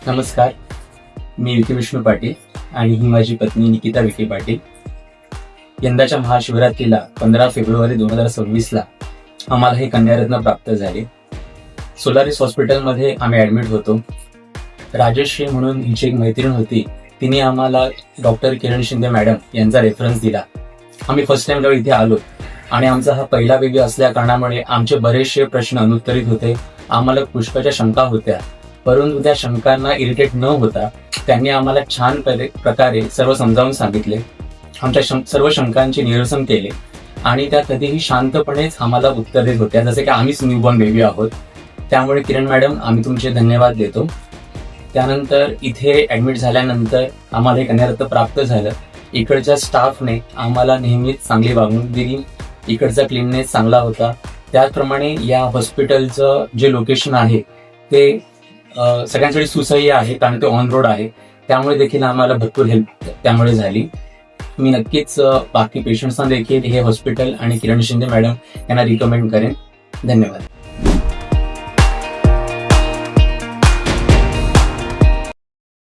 नमस्कार, मी विकी विष्णू पाटील आणि ही माझी पत्नी निकिता विकी पाटील. यंदाच्या महाशिवरात्रीला 15 फेब्रुवारी 2026 आम्हाला हे कन्यारत्न प्राप्त झाले. सोलारिस हॉस्पिटलमध्ये आम्ही ऍडमिट होतो. राजश्री म्हणून हिची एक मैत्रीण होती, तिने आम्हाला डॉक्टर किरण शिंदे मॅडम यांचा रेफरन्स दिला. आम्ही फर्स्ट टाइम जेव्हा इथे आलो आणि आमचा हा पहिला बेबी असल्या कारणामुळे आमचे बरेचसे प्रश्न अनुत्तरित होते. आम्हाला पुष्कळच्या शंका होत्या, परंतु त्या शंकांना इरिटेट न होता त्यांनी आम्हाला छान प्रकारे सर्व समजावून सांगितले. आमच्या सर्व शंकांचे निरसन केले आणि त्या कधीही शांतपणेच आम्हाला उत्तर देत होत्या, जसे की आम्हीच न्यूबॉर्न बेबी आहोत. त्यामुळे किरण मॅडम, आम्ही तुमचे धन्यवाद देतो. त्यानंतर इथे ऍडमिट झाल्यानंतर आम्हाला हे कन्यारत्न प्राप्त झालं. इकडच्या स्टाफने आम्हाला नेहमीच चांगली वागणूक दिली. इकडचा क्लीननेस चांगला होता. त्याचप्रमाणे या हॉस्पिटलचं जे लोकेशन आहे ते सगळ्यांसाठी सुसह्य आहे, कारण ते ऑन रोड आहे. त्यामुळे देखील आम्हाला भरपूर हेल्प त्यामुळे झाली. मी नक्कीच बाकी पेशंट्सना देखील हे हॉस्पिटल आणि किरण शिंदे मॅडम यांना रिकमेंड करेन. धन्यवाद.